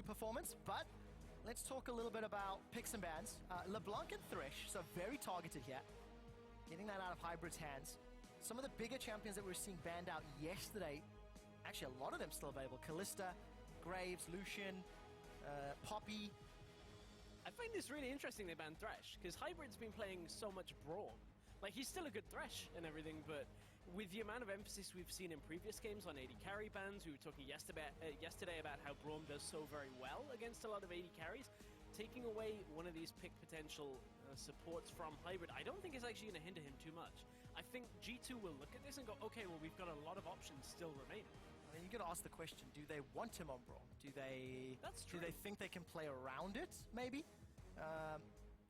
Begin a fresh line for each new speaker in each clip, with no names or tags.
G2 performance, but let's talk a little bit about picks and bans. LeBlanc and Thresh, so very targeted here. Getting that out of Hybrid's hands. Some of the bigger champions that we were seeing banned out yesterday, actually a lot of them still available. Kalista, Graves, Lucian, Poppy.
I find this really interesting they banned Thresh, because Hybrid's been playing so much Braum. Like, he's still a good Thresh and everything, but with the amount of emphasis we've seen in previous games on AD carry bans, we were talking yesterday about how Braum does so very well against a lot of AD carries. Taking away one of these pick potential supports from Hybrid, I don't think it's actually going to hinder him too much. I think G2 will look at this and go, okay, well, we've got a lot of options still remaining.
I mean, you got to ask the question, do they want him on Braum?
That's true.
Do they think they can play around it, maybe?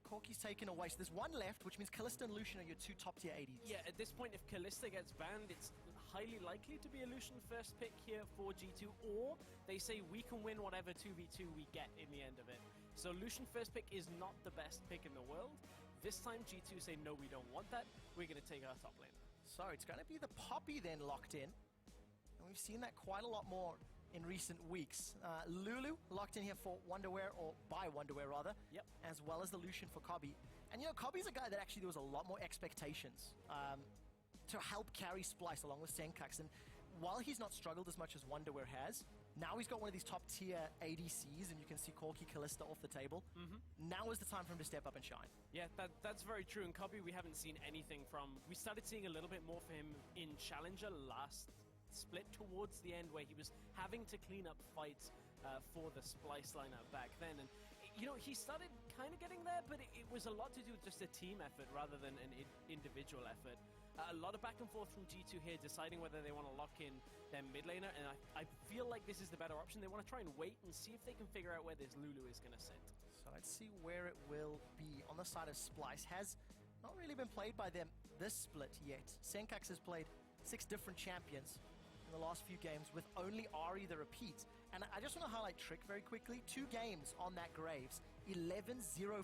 Corki's taken away, so there's one left, which means Kalista and Lucian are your two top-tier ADs.
Yeah, at this point, if Kalista gets banned, it's highly likely to be a Lucian first pick here for G2, or they say we can win whatever 2v2 we get in the end of it. So Lucian first pick is not the best pick in the world. This time, G2 say, no, we don't want that. We're going to take our top laner.
So it's going to be the Poppy then locked in, and we've seen that quite a lot more in recent weeks. Lulu locked in here for Wonderwear, or by Wonderwear rather,
yep,
as well as the Lucian for Kobbe. And you know, Kobbe's a guy that actually there was a lot more expectations to help carry Splice along with Senkax. And while he's not struggled as much as Wonderwear has, now he's got one of these top tier ADCs, and you can see Corki, Kalista off the table. Now is the time for him to step up and shine. Yeah,
that's very true. And Kobbe, we haven't seen anything from. We started seeing a little bit more for him in Challenger last split towards the end, where he was having to clean up fights for the Splice lineup back then. And, you know, he started kind of getting there, but it was a lot to do with just a team effort rather than an individual effort. A lot of back and forth from G2 here, deciding whether they want to lock in their mid laner, and I feel like this is the better option. They want to try and wait and see if they can figure out where this Lulu is going to sit.
So let's see where it will be. On the side of Splice, has not really been played by them this split yet. Senkax has played 6 different champions in the last few games, with only Ahri the repeat. And I just want to highlight Trick very quickly. 2 games on that Graves, 11-0-14.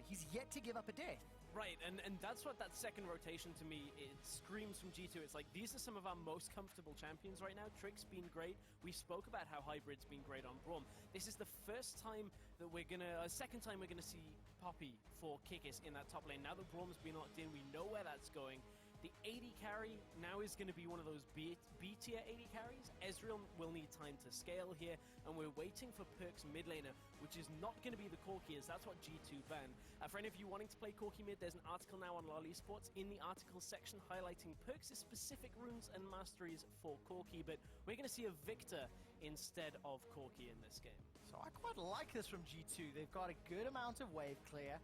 He's yet to give up a death.
Right, and that's what that second rotation to me, it screams from G2. It's like, these are some of our most comfortable champions right now. Trick's been great. We spoke about how Hybrid's been great on Braum. This is the first time that we're gonna, second time we're gonna see Poppy for Kikis in that top lane. Now that Braum's been locked in, we know where that's going. The AD carry now is going to be one of those B-tier AD carries. Ezreal will need time to scale here, and we're waiting for Perk's mid laner, which is not going to be the Corki, as that's what G2 banned. For any of you wanting to play Corki mid, there's an article now on LoL Esports in the article section highlighting Perk's specific runes and masteries for Corki, but we're going to see a Victor instead of Corki in this game.
So I quite like this from G2. They've got a good amount of wave clear,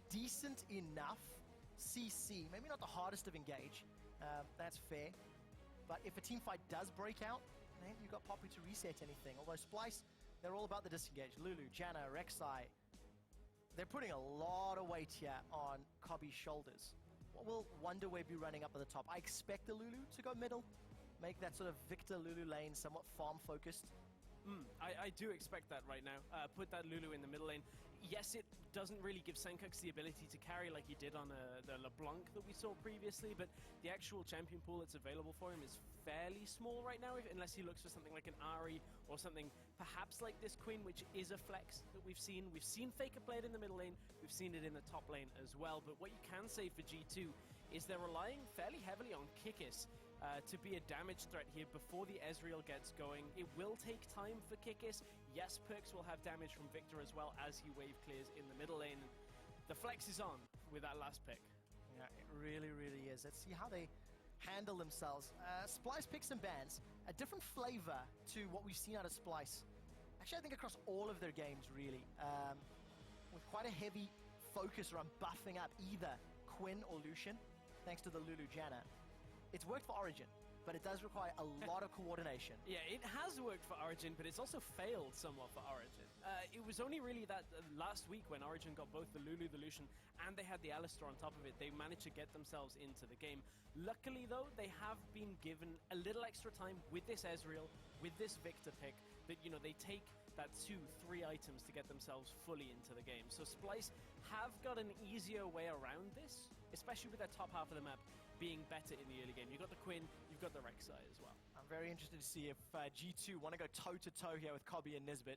decent enough CC, maybe not the hardest of engage, that's fair, but if a team fight does break out, then you've got Poppy to reset anything. Although Splice, they're all about the disengage. Lulu, Janna, Rek'Sai, they're putting a lot of weight here on Kobbe's shoulders. What will Wonderwear be running up at the top? I expect the Lulu to go middle, make that sort of Victor Lulu lane somewhat farm focused.
I do expect that right now. Put that Lulu in the middle lane. Yes, it doesn't really give Senkax the ability to carry like he did on the LeBlanc that we saw previously, but the actual champion pool that's available for him is fairly small right now, unless he looks for something like an Ahri or something perhaps like this Queen, which is a flex that we've seen. We've seen Faker play it in the middle lane, we've seen it in the top lane as well, but what you can say for G2 is they're relying fairly heavily on Kikis to be a damage threat here before the Ezreal gets going. It will take time for Kikis. Yes, Perks will have damage from Victor as well as he wave clears in the middle lane. The flex is on with that last pick.
Yeah, it really, really is. Let's see how they handle themselves. Splice picks and bans, a different flavor to what we've seen out of Splice. Actually, I think across all of their games, really, with quite a heavy focus around buffing up either Quinn or Lucian, thanks to the Lulu Janna. It's worked for Origin, but it does require a lot of coordination.
Yeah, it has worked for Origin, but it's also failed somewhat for Origin. It was only really that last week when Origin got both the Lulu, the Lucian, and they had the Alistar on top of it, they managed to get themselves into the game. Luckily, though, they have been given a little extra time with this Ezreal, with this Victor pick, that, you know, they take that 2-3 items to get themselves fully into the game. So Splice have got an easier way around this, especially with their top half of the map being better in the early game. You've got the Quinn, you've got the Rek'Sai as well.
I'm very interested to see if G2 want to go toe-to-toe here with Kobbe and Nisbet.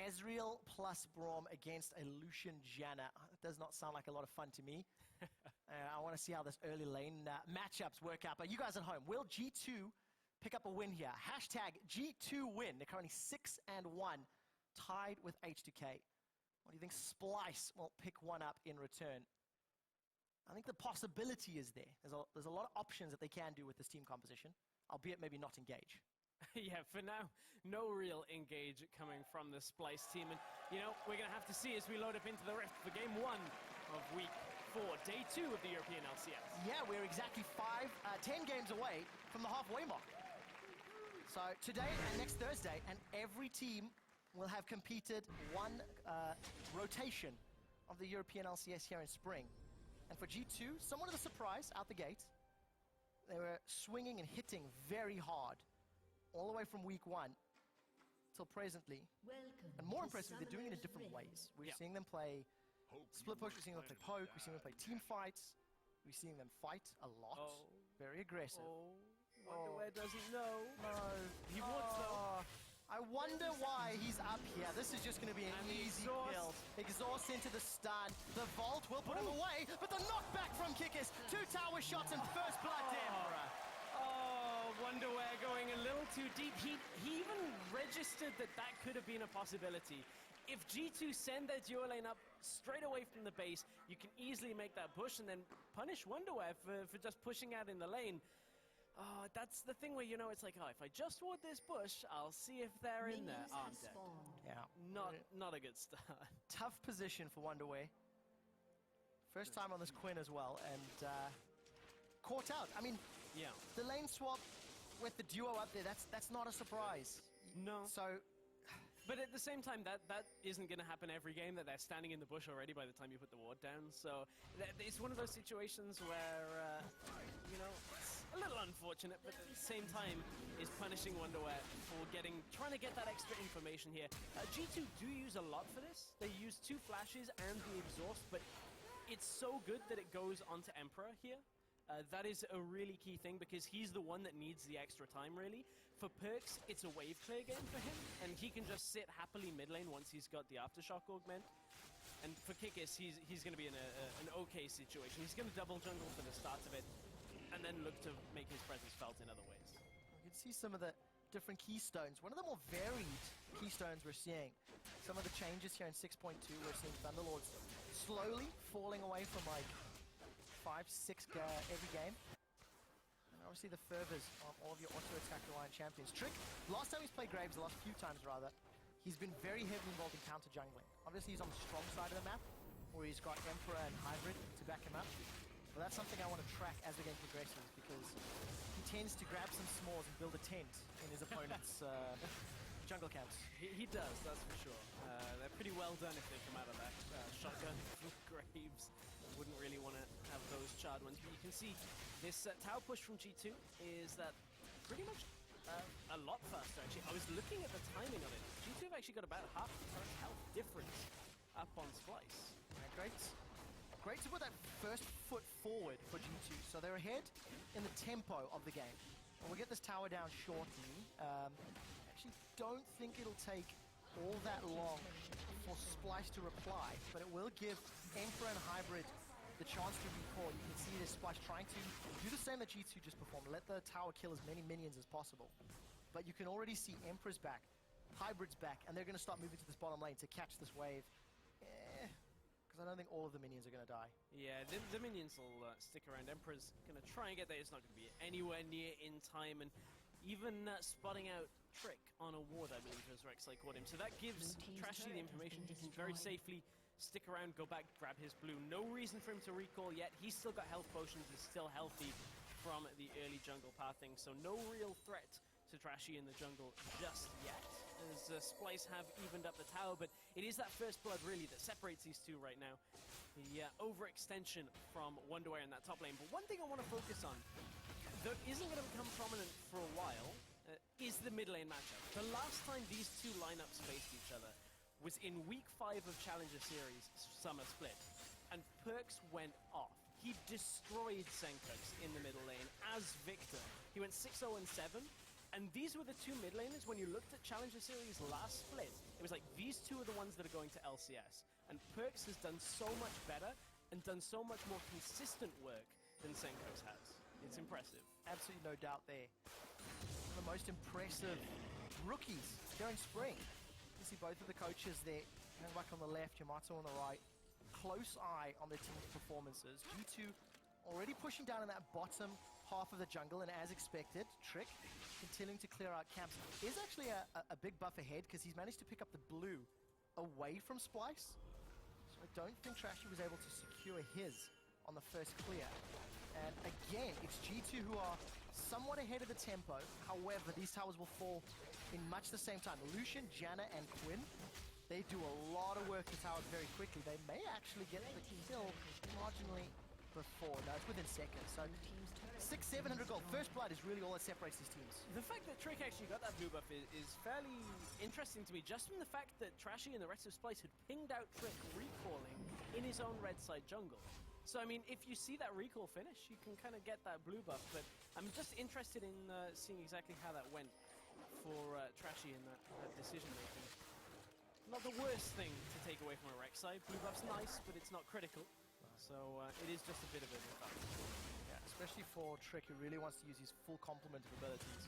Ezreal plus Braum against a Lucian Janna. That does not sound like a lot of fun to me. I want to see how this early lane matchups work out. But you guys at home, will G2 pick up a win here? Hashtag G2 win. They're currently 6-1, tied with H2K. What do you think Splice will pick one up in return? I think the possibility is there. There's a lot of options that they can do with this team composition, albeit maybe not engage.
Yeah, for now, no real engage coming from the Splice team. And, you know, we're going to have to see as we load up into the Rift for game 1 of week 4, day 2 of the European LCS.
Yeah, we're exactly 10 games away from the halfway mark. So today and next Thursday, and every team will have competed one rotation of the European LCS here in spring. And for G2, somewhat of a surprise out the gate. They were swinging and hitting very hard all the way from week 1 till presently. And more impressively, they're doing it in different ways. We're seeing them play split push, we're seeing them play poke, we're seeing them play team fights, we're seeing them fight a lot. Very aggressive.
Wonderware doesn't know.
No.
He would though.
I wonder why he's up here. This is just going to be an easy kill. Exhaust into the stun. The Vault will put him away, but the knockback from Kikis. 2 tower shots and first blood to Emperor.
Oh, Wonderware going a little too deep. He even registered that could have been a possibility. If G2 send their duo lane up straight away from the base, you can easily make that push and then punish Wonderware for just pushing out in the lane. Oh, that's the thing where, you know, it's like, oh, if I just ward this bush, I'll see if they're in there. Oh, I'm dead.
Yeah.
Not a good start.
Tough position for Wonderware. First time on this Quinn as well, and caught out. I mean,
yeah,
the lane swap with the duo up there, that's not a surprise.
No.
So,
but at the same time, that isn't going to happen every game, that they're standing in the bush already by the time you put the ward down. So it's one of those situations where, you know, it's a little unfortunate, but at the same time is punishing Wonderware for trying to get that extra information here. G2 do use a lot for this. They use 2 flashes and the exhaust, but it's so good that it goes onto Emperor here. That is a really key thing because he's the one that needs the extra time, really. For Perks, it's a wave clear game for him, and he can just sit happily mid lane once he's got the Aftershock augment. And for Kikis, he's going to be in an okay situation. He's going to double jungle for the start of it, and then look to make his presence felt in other ways.
You can see some of the different keystones. One of the more varied keystones we're seeing. Some of the changes here in 6.2, we're seeing Thunderlords slowly falling away from like 5-6 every game. And obviously the fervors on all of your auto-attack Reliant champions. Trick, last time he's played Graves, the last few times rather, he's been very heavily involved in counter jungling. Obviously he's on the strong side of the map, where he's got Emperor and Hybrid to back him up. But that's something I want to track as the game progresses, because he tends to grab some smalls and build a tent in his opponent's jungle camps.
He does, that's for sure. They're pretty well done if they come out of that shotgun from Graves. Wouldn't really want to have those charred ones. But you can see this tower push from G2 is that pretty much a lot faster, actually. I was looking at the timing of it. G2 have actually got about half the current health difference up on Splice.
Yeah, great to put that first foot forward for G2. So they're ahead in the tempo of the game. And we'll get this tower down shortly. Actually don't think it'll take all that long for Splice to reply, but it will give Emperor and Hybrid the chance to recall. You can see this Splice trying to do the same that G2 just performed. Let the tower kill as many minions as possible. But you can already see Emperor's back, Hybrid's back, and they're going to start moving to this bottom lane to catch this wave. Because I don't think all of the minions are going to die.
Yeah, the minions will stick around. Emperor's going to try and get there. It's not going to be anywhere near in time. And even spotting out Trick on a ward, I believe, as Rexley caught him. So that gives Trashy the information. He can very safely stick around, go back, grab his blue. No reason for him to recall yet. He's still got health potions, is still healthy from the early jungle pathing. So no real threat to Trashy in the jungle just yet, as Splice have evened up the tower. But it is that first blood, really, that separates these two right now. The overextension from Wonderware in that top lane. But one thing I want to focus on, that isn't going to become prominent for a while, is the mid lane matchup. The last time these two lineups faced each other was in week 5 of Challenger Series Summer Split, and Perks went off. He destroyed Senkux in the middle lane as Victor. He went 6-0-7, and these were the two mid laners. When you looked at Challenger Series last split, it was like, these two are the ones that are going to LCS. And Perks has done so much better and done so much more consistent work than Senko's has. It's impressive.
Absolutely no doubt there. One of the most impressive rookies during spring. You see both of the coaches there, back on the left, Yamato on the right. Close eye on their team's performances. G2 already pushing down in that bottom half of the jungle, and as expected, Trick continuing to clear out camps. Is actually a big buff ahead because he's managed to pick up the blue away from Splice. So I don't think Trashy was able to secure his on the first clear. And again, it's G2 who are somewhat ahead of the tempo. However, these towers will fall in much the same time. Lucian, Janna, and Quinn, they do a lot of work to towers very quickly. They may actually get the kill marginally before. No, it's within seconds. So 600-700 gold. First blood is really all that separates these teams.
The fact that Trick actually got that blue buff is fairly interesting to me, just from the fact that Trashy and the rest of Splice had pinged out Trick recalling in his own red side jungle. So, I mean, if you see that recall finish, you can kind of get that blue buff, but I'm just interested in seeing exactly how that went for Trashy in that decision-making. Not the worst thing to take away from a Rex side. Blue buff's nice, but it's not critical. So, it is just a bit of a effect.
Yeah, especially for Trick, who really wants to use his full complement of abilities.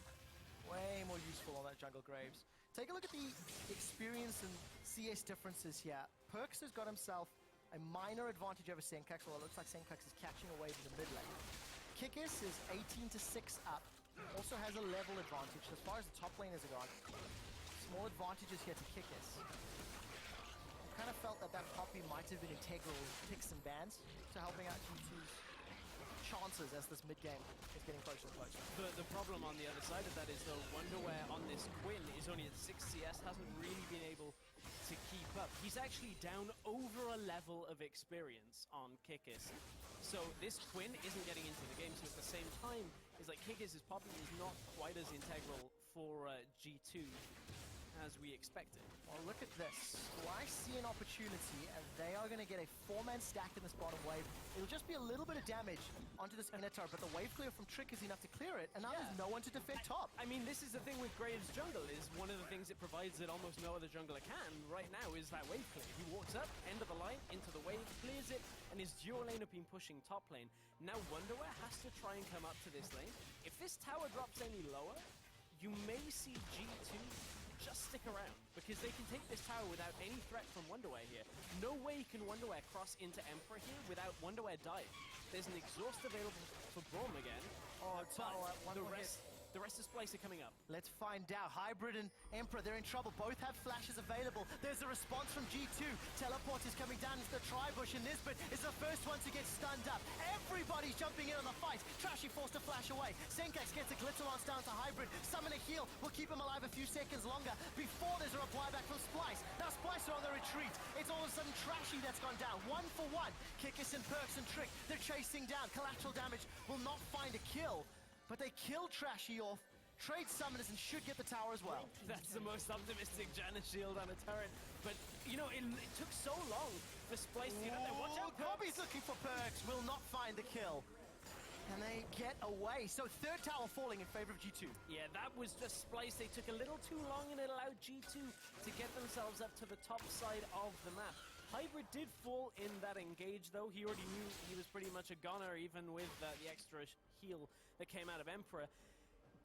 Way more useful on that jungle Graves. Take a look at the experience and CS differences here. Perks has got himself a minor advantage over Senkax, although it looks like Senkax is catching away to the mid lane. Kikis is 18 to 6 up, also has a level advantage. As far as the top laners are gone, small advantages here to Kikis. I kind of felt that poppy might have been integral in picks and bans to helping out G2's chances as this mid game is getting closer and closer.
The problem on the other side of that is, though, Wonderwear on this Quinn is only at 6 CS, hasn't really been able to keep up. He's actually down over a level of experience on Kikis. So this Quinn isn't getting into the game, so at the same time, it's like Kikis' popping is not quite as integral for G2 as we expected.
Well, look at this. I see an opportunity, and they are going to get a 4-man stack in this bottom wave. It'll just be a little bit of damage onto this inner tower, but the wave clear from Trick is enough to clear it, and now there's no one to defend top.
I mean, this is the thing with Graves' jungle, is one of the things it provides that almost no other jungler can right now is that wave clear. He walks up, end of the line, into the wave, clears it, and his duo lane have been pushing top lane. Now Wonderwear has to try and come up to this lane. If this tower drops any lower, you may see G2 just stick around, because they can take this tower without any threat from Wonderwear here. No way can Wonderwear cross into Emperor here without Wonderwear dying. There's an exhaust available for Braum again.
Oh, tower,
the rest of Splice are coming up.
Let's find out. Hybrid and Emperor, they're in trouble. Both have flashes available. There's a response from G2. Teleport is coming down into the Tribush, and Nisbet is the first one to get stunned up. Everybody's jumping in on the fight. Trashy forced to flash away. Senkax gets a Glitter Lance down to Hybrid. Summon a heal will keep him alive a few seconds longer before there's a reply back from Splice. Now Splice are on the retreat. It's all of a sudden Trashy that's gone down. 1 for 1. Kikis and Perks and Trick, they're chasing down. Collateral damage will not find a kill, but they kill Trashy off. Trade summoners and should get the tower as well.
That's the most optimistic Janna shield on a turret. But, you know, it took so long for Splice to get up there. Watch out,
Bobby's looking for Perks. Will not find the kill. And they get away. So third tower falling in favor of G2.
Yeah, that was just Splice. They took a little too long, and it allowed G2 to get themselves up to the top side of the map. Hybrid did fall in that engage, though. He already knew he was pretty much a goner, even with the extra heal that came out of Emperor.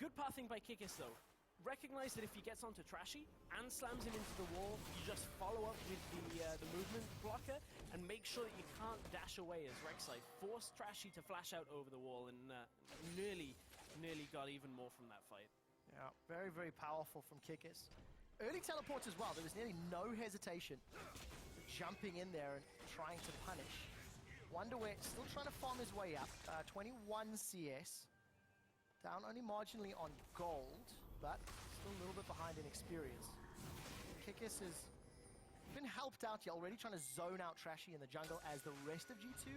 Good pathing by Kikis, though. Recognize that if he gets onto Trashy and slams him into the wall, you just follow up with the movement blocker and make sure that you can't dash away as Rek'Sai. Force Trashy to flash out over the wall, and nearly got even more from that fight.
Yeah, very, very powerful from Kikis. Early teleports as well. There was nearly no hesitation. Jumping in there and trying to punish. Wonderwear still trying to farm his way up. 21 CS. Down only marginally on gold, but still a little bit behind in experience. Kikis has been helped out here, already trying to zone out Trashy in the jungle as the rest of G2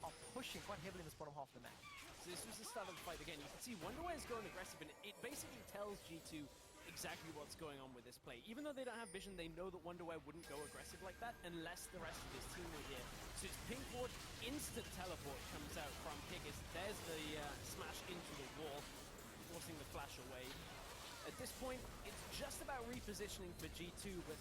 are pushing quite heavily in this bottom half of the map.
So this was the start of the fight again. You can see Wonderwear is going aggressive, and it basically tells G2 exactly what's going on with this play. Even though they don't have vision, they know that Wonderwear wouldn't go aggressive like that unless the rest of his team were here. So it's pink ward, instant teleport comes out from Kikis. There's the smash into the wall, forcing the flash away. At this point, it's just about repositioning for G2, but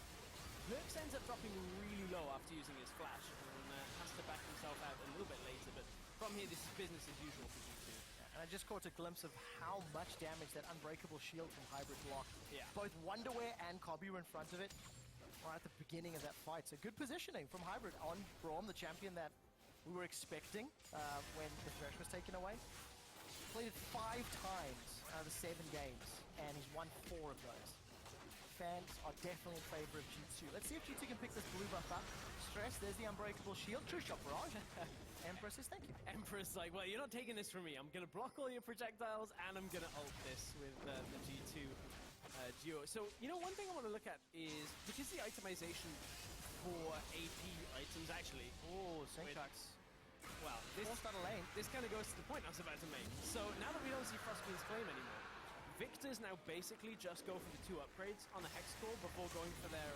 Perks ends up dropping really low after using his flash and has to back himself out a little bit later, but from here this is business as usual for G2.
And I just caught a glimpse of how much damage that unbreakable shield from Hybrid blocked.
Yeah.
Both Wonderwear and Kobby were in front of it right at the beginning of that fight. So good positioning from Hybrid on Braum, the champion that we were expecting when the Thresh was taken away. Played it 5 times out of the 7 games, and he's won 4 of those. Fans are definitely in favor of G2. Let's see if G2 can pick this blue buff up. Stress, there's the unbreakable shield. True shot barrage. Empress says thank you.
Empress like, well, you're not taking this from me. I'm going to block all your projectiles, and I'm going to ult this with the G2 duo. So, one thing I want to look at is, because the itemization for AP items actually...
Oh, Syntax.
Well, this kind of goes to the point I was about to make. So, now that we don't see Frostqueen's Claim anymore, Victors now basically just go for the 2 upgrades on the Hex Core before going for their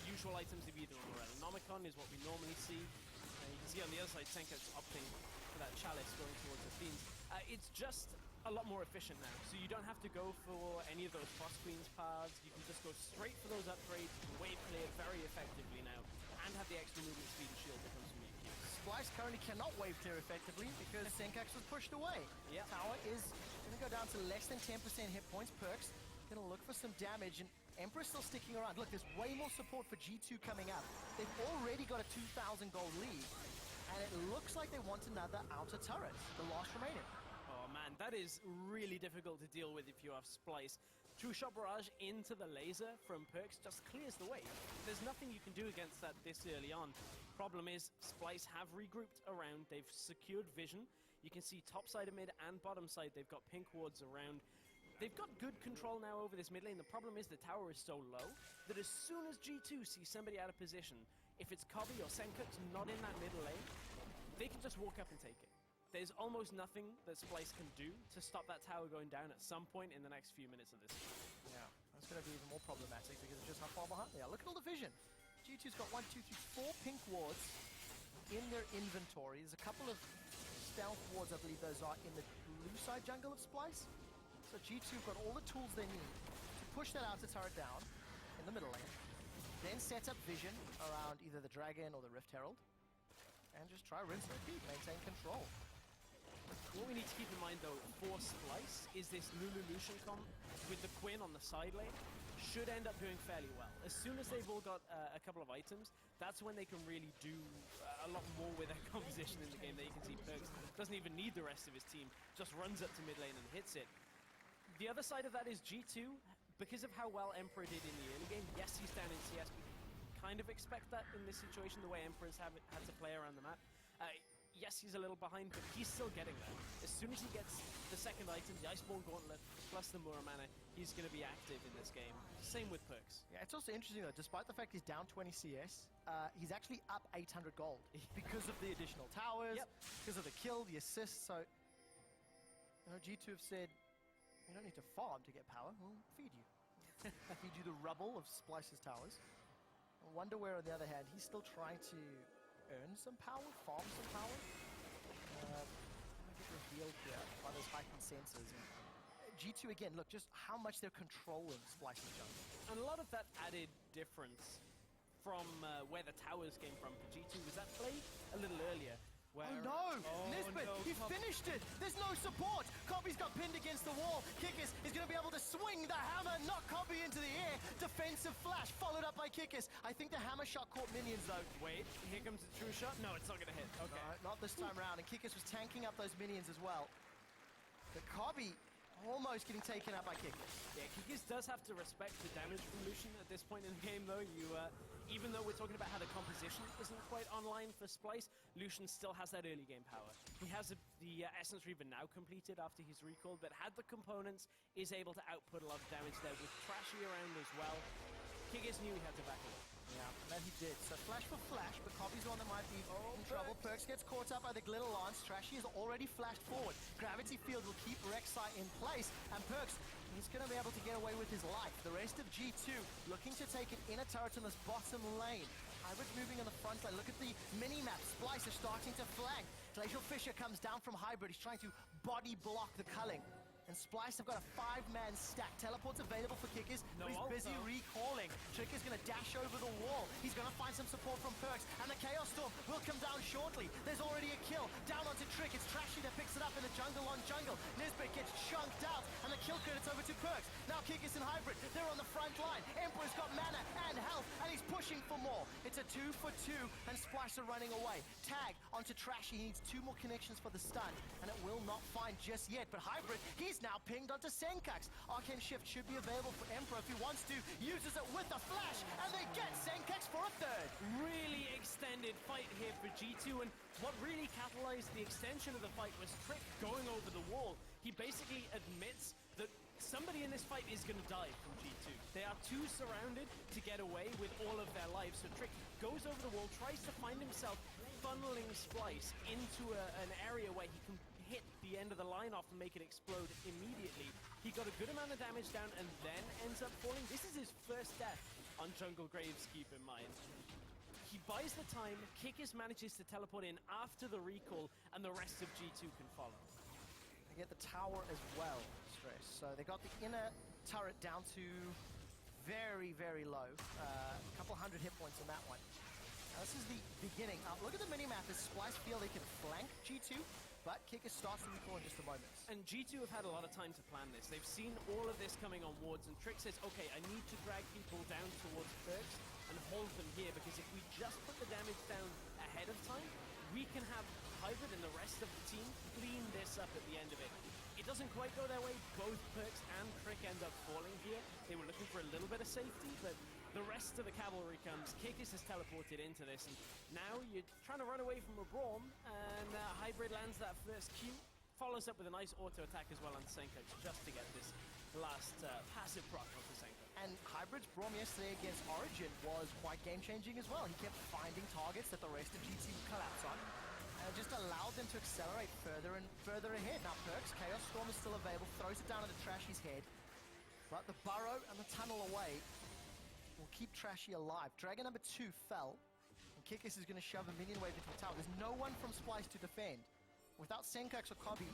usual items of either or. Nomicon is what we normally see. You can see on the other side, Senka's opting for that Chalice going towards the Fiends. It's just a lot more efficient now, so you don't have to go for any of those Frost Queen's paths. You can just go straight for those upgrades, wave clear very effectively now, and have the extra movement speed and shield that comes from EQ.
Splice currently cannot wave clear effectively because Senkax was pushed away.
Yep.
Tower is going to go down to less than 10% hit points. Perks going to look for some damage, and Emperor still sticking around. Look, there's way more support for G2 coming up. They've already got a 2,000 gold lead, and it looks like they want another outer turret, the last remaining.
Oh man, that is really difficult to deal with if you have Splice. True Shot Barrage into the laser from Perks just clears the way. There's nothing you can do against that this early on. Problem is, Splice have regrouped around. They've secured vision. You can see top side of mid and bottom side, they've got pink wards around. They've got good control now over this mid lane. The problem is the tower is so low that as soon as G2 sees somebody out of position, if it's Kobby or Senkut's not in that middle lane, they can just walk up and take it. There's almost nothing that Splice can do to stop that tower going down at some point in the next few minutes of this game.
Yeah, that's going to be even more problematic because of just how far behind they are. Look at all the vision. G2's got 1, 2, 3, 4 pink wards in their inventory. There's a couple of stealth wards, I believe those are, in the blue side jungle of Splice. So G2 got all the tools they need to push that outer turret down in the middle lane, then set up vision around either the Dragon or the Rift Herald, and just try rinse and repeat, maintain control.
What we need to keep in mind though for Splice is this Lulu Lucian comp with the Quinn on the side lane should end up doing fairly well. As soon as they've all got a couple of items, that's when they can really do a lot more with their composition in the game. There you can see Perks doesn't even need the rest of his team, just runs up to mid lane and hits it. The other side of that is G2, because of how well Emperor did in the early game, yes, he's down in CS, but kind of expect that in this situation, the way Emperor's had to play around the map. Yes, he's a little behind, but he's still getting there. As soon as he gets the second item, the Iceborne Gauntlet, plus the Muramana, he's going to be active in this game. Same with Perks.
Yeah, it's also interesting though, despite the fact he's down 20 CS, he's actually up 800 gold because of the additional towers, because of the kill, the assist. So, G2 have said, you don't need to farm to get power, we'll feed you. Feed you the rubble of Splice's towers. Wonderwear, on the other hand, he's still trying to earn some power, farm some power. Get revealed here by those heightened sensors. And G2 again, look just how much they're controlling Splice's jungle.
And a lot of that added difference from where the towers came from for G2 was that played a little earlier. Where
Nisbet, he finished it! There's no support! Kobby's got pinned against the wall. Kikis is going to be able to swing the hammer, knock Kobby into the air. Defensive flash, followed up by Kikis. I think the hammer shot caught minions though.
Wait, here comes the true shot. No, it's not going to hit. Okay.
No, not this time around. And Kikis was tanking up those minions as well. But Kobby almost getting taken out by Kikis.
Yeah, Kikis does have to respect the damage from Lucian at this point in the game though. Even though we're talking about how the composition isn't quite online for Splice, Lucian still has that early game power. He has the Essence Reaver now completed after he's recalled, but had the components, is able to output a lot of damage there with Trashy around as well. Kikis knew he had to back away.
Yeah, and he did. So flash for flash, but Kobby's the one that might be in trouble. Perks gets caught up by the Glitter Lance. Trashy is already flashed forward. Gravity Field will keep Rek'Sai in place, and Perks, he's going to be able to get away with his life. The rest of G2 looking to take an inner turret in this bottom lane. Hybrid's moving on the front line. Look at the mini-map. Splice is starting to flank. Glacial Fissure comes down from Hybrid. He's trying to body block the culling. And Splice have got a 5-man stack. Teleport's available for Kickers,
No
but he's
ult,
busy
though.
recalling. Trick is going to dash over the wall. He's going to find some support from Perks, and the Chaos Storm will come down shortly. There's already a kill. Down onto Trick. It's Trashy that picks it up in the jungle on jungle. Nisbet gets chunked out, and the kill credit's over to Perks. Now Kickers and Hybrid, they're on the front line. Emperor's got mana and health, and he's pushing for more. It's a 2-for-2, and Splice are running away. Tag onto Trashy. He needs 2 more connections for the stun, and it will not find just yet. But Hybrid, he's now pinged onto Senkax. Arcane Shift should be available for Emperor if he wants to. Uses it with a flash, and they get Senkax for a third.
Really extended fight here for G2, and what really catalyzed the extension of the fight was Trick going over the wall. He basically admits that somebody in this fight is going to die from G2. They are too surrounded to get away with all of their lives, so Trick goes over the wall, tries to find himself funneling Splice into an area where he can hit the end of the line off and make it explode immediately. He got a good amount of damage down and then ends up falling. This is his first death on Jungle Graves, keep in mind. He buys the time, Kickers manages to teleport in after the recall, and the rest of G2 can follow.
They get the tower as well, Stress. So they got the inner turret down to very, very low. A couple hundred hit points on that one. Now this is the beginning. Look at the minimap as Splice feel they can flank G2, but Kicker starts to recall in just a moment.
And G2 have had a lot of time to plan this. They've seen all of this coming on wards, and Trick says, okay, I need to drag people down towards Perks and hold them here, because if we just put the damage down ahead of time, we can have Hybrid and the rest of the team clean this up at the end of it. It doesn't quite go their way. Both Perks and Trick end up falling here. They were looking for a little bit of safety, but the rest of the cavalry comes. Kickers has teleported into this, and now you're trying to run away from a Braum, and Hybrid lands that first Q, follows up with a nice auto attack as well on Senkax, just to get this last passive proc onto Senkax.
And Hybrid's Braum yesterday against Origin was quite game-changing as well. He kept finding targets that the rest of GT would collapse on, and it just allowed them to accelerate further and further ahead. Now Perks, Chaos Storm is still available, throws it down into Trashy's head, but the burrow and the tunnel away will keep Trashy alive. Dragon number 2 fell, and Kickers is going to shove a minion wave into the tower. There's no one from Splice to defend. Without Senkax or Kobe,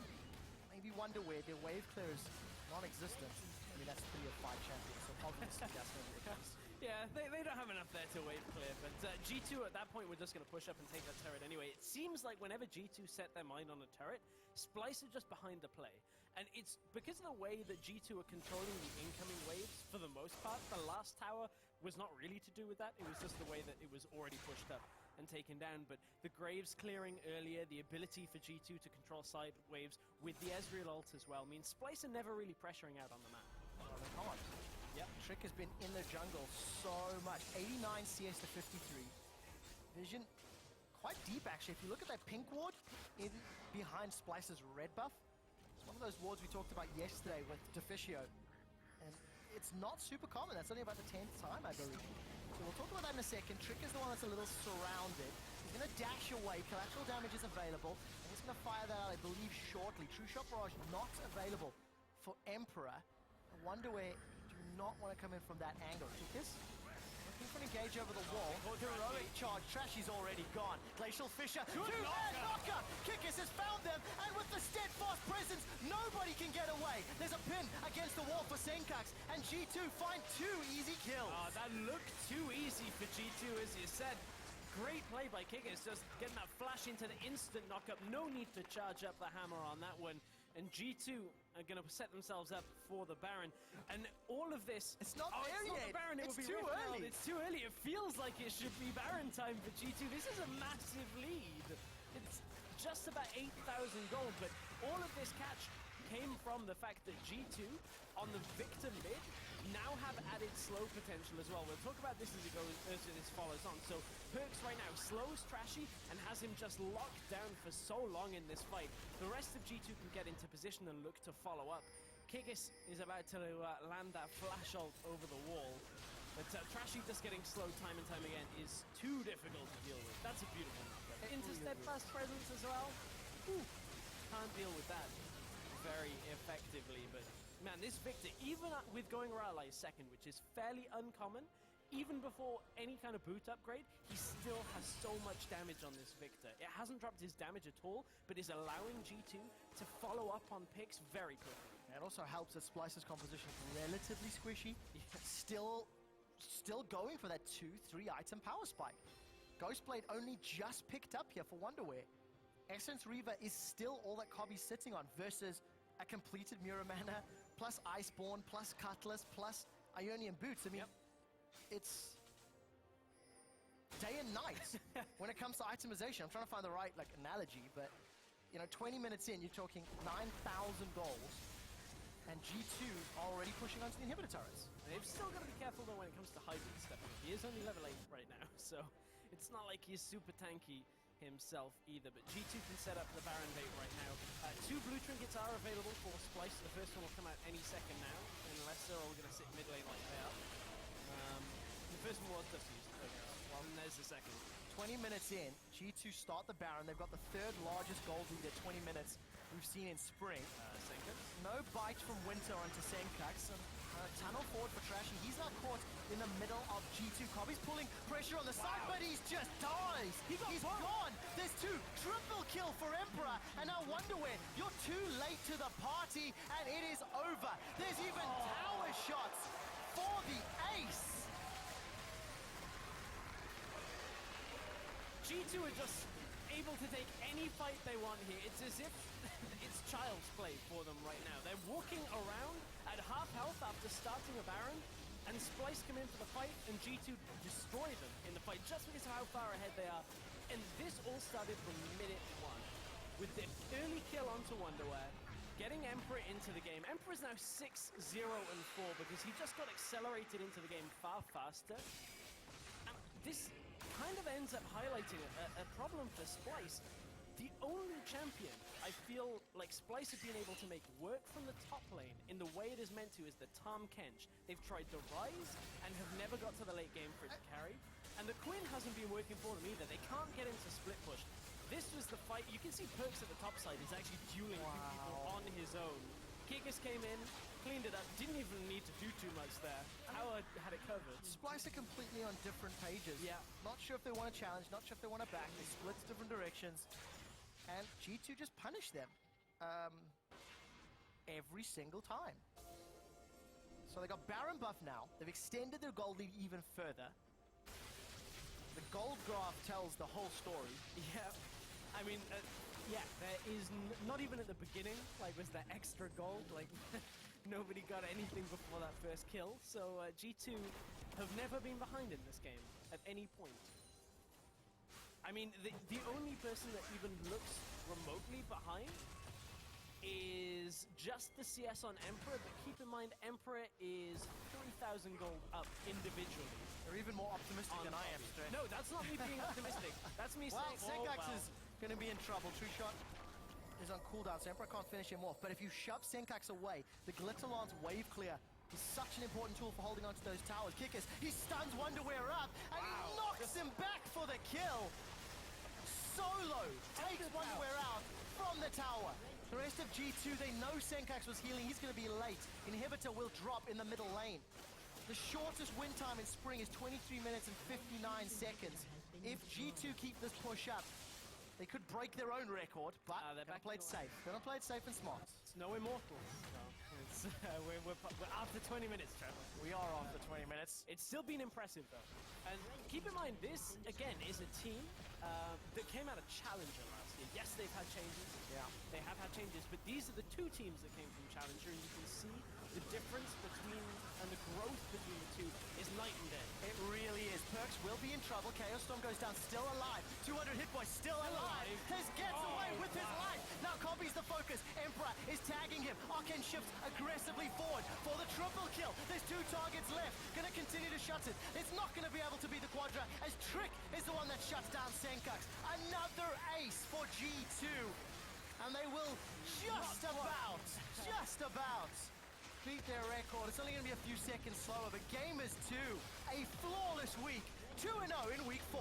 maybe wonder where their wave clear is non-existent. I mean, that's 3 of 5 champions, so obviously that's going to be the case.
Yeah, they don't have enough there to wave clear, but G2 at that point were just going to push up and take that turret anyway. It seems like whenever G2 set their mind on a turret, Splice are just behind the play. And it's because of the way that G2 are controlling the incoming waves for the most part. The last tower was not really to do with that. It was just the way that it was already pushed up and taken down. But the Graves clearing earlier, the ability for G2 to control side waves with the Ezreal ult as well, means Splice are never really pressuring out on the map.
Oh, they can't. Yep, Trick has been in the jungle so much. 89 CS to 53. Vision quite deep, actually. If you look at that pink ward in behind Splice's red buff, it's one of those wards we talked about yesterday with Deficio. And it's not super common. That's only about the 10th time, I believe. So we'll talk about that in a second. Trick is the one that's a little surrounded. He's going to dash away. Collateral damage is available. And he's going to fire that out, I believe, shortly. True Shot Barrage not available for Emperor. I wonder where do not want to come in from that angle. Kickers looking for an engage over the wall. Heroic charge. Trashy's already gone. Glacial Fissure. Two-man knocker. Kickers has found them, and with the steadfast presence, nobody can get away. There's a pin against the wall for Senkax, and G2 find 2 easy kills.
That looked too easy for G2, as you said. Great play by Kickers, just getting that flash into the instant knockup. No need to charge up the hammer on that one. And G2 are going to set themselves up for the Baron. And all of this...
It's not there
it's
yet.
Not the Baron. It
It's
will be
too
Rift
early.
It's too early. It feels like it should be Baron time for G2. This is a massive lead. It's just about 8,000 gold, but all of this catch came from the fact that G2 on the Victor mid now have added slow potential as well. We'll talk about this as it goes, as this follows on. So Perks right now slows Trashy and has him just locked down for so long in this fight. The rest of G2 can get into position and look to follow up. Kikis is about to land that flash ult over the wall. But Trashy just getting slowed time and time again is too difficult to deal with. That's a beautiful knockup. Into steadfast presence as well. Ooh, can't deal with that very effectively, but man, this Victor, even with going Raleigh second, which is fairly uncommon, even before any kind of boot upgrade, he still has so much damage on this Victor. It hasn't dropped his damage at all, but is allowing G2 to follow up on picks very quickly.
It also helps that Splice's composition is relatively squishy. Still going for that 2-3 item power spike. Ghostblade only just picked up here for Wonderwear. Essence Reaver is still all that Kobby's sitting on versus a completed Muramana, plus Iceborne, plus Cutlass, plus Ionian Boots. I mean, it's day and night when it comes to itemization. I'm trying to find the right analogy, but 20 minutes in, you're talking 9,000 goals, and G2 already pushing onto the inhibitor turrets.
They've still got to be careful though when it comes to Hybrid stepping up. He is only level 8 right now, so it's not like he's super tanky himself either, but G2 can set up the Baron bait right now. 2 blue trinkets are available for Splice. The first one will come out any second now, unless they're all going to sit mid lane like they are. The first one was just used, and there's the second.
20 minutes in, G2 start the Baron. They've got the 3rd largest gold lead at 20 minutes we've seen in spring.
Senkax.
No bite from Winter onto Senkax. Tunnel forward for Trash, and he's now caught in the middle of G2. Kobby's pulling pressure on the side, but he's just dies. He's gone. There's 2. Triple kill for Emperor, and now Wonderwear, you're too late to the party, and it is over. There's even tower shots for the ace.
G2 are just able to take any fight they want here. It's as if it's child's play for them right now. They're walking around at half health after starting a Baron, and Splice come in for the fight, and G2 destroy them in the fight just because of how far ahead they are. And this all started from minute 1 with the early kill onto Wonderwear, getting Emperor into the game. Emperor is now 6-0-4 because he just got accelerated into the game far faster. And this kind of ends up highlighting a problem for Splice. The only champion I feel like Splice have been able to make work from the top lane in the way it is meant to is the Tahm Kench. They've tried the Rise and have never got to the late game for it to carry. And the Quinn hasn't been working for them either. They can't get into split push. This was the fight. You can see Perks at the top side is actually dueling people on his own. Kickers came in, cleaned it up, didn't even need to do too much there. Howard had it covered.
Splice are completely on different pages.
Yeah.
Not sure if they want to challenge, not sure if they want to back. They split different directions. And G2 just punish them every single time. So they got Baron buff now. They've extended their gold lead even further. The gold graph tells the whole story.
Yeah, I mean, yeah, there is not even at the beginning, was there extra gold? Nobody got anything before that first kill. So G2 have never been behind in this game at any point. I mean, the only person that even looks remotely behind is just the CS on Emperor, but keep in mind, Emperor is 3,000 gold up individually.
They're even more optimistic than I am, Stray.
No, that's not me being optimistic. That's me saying,
Senkax is going to be in trouble. True Shot is on cooldown, so Emperor can't finish him off. But if you shove Senkax away, the Glitterlance wave clear is such an important tool for holding onto those towers. Kickers, he stuns Wonderwear up, and he knocks him back for the kill. Solo takes Wonderwear out from the tower. The rest of G2, they know Senkax was healing. He's going to be late. Inhibitor will drop in the middle lane. The shortest win time in spring is 23 minutes and 59 seconds. If G2 keep this push up, they could break their own record, but they're going to play it safe. They're going to play it safe and smart.
It's no immortals. So we're after 20 minutes, Trevor.
We are after 20 minutes.
It's still been impressive, though. And keep in mind, this, again, is a team that came out of Challenger last year. Yes, they've had changes.
Yeah.
They have had changes, but these are the 2 teams that came from Challenger, and you can see the difference between, and the growth between the 2 is night and day.
It really is. Perks will be in trouble. Chaos Storm goes down, still alive. 200 hit boys, still alive. His gets away with his life. Now Kobby's the focus. Emperor is tagging him. Arcane shifts aggressively forward for the triple kill. There's 2 targets left. Gonna continue to shut it. It's not gonna be able to be the Quadra, as Trick is the one that shuts down Senkax. Another ace for G2. And they will just about beat their record. It's only going to be a few seconds slower, but Gamers 2, a flawless week. 2-0 in week 4.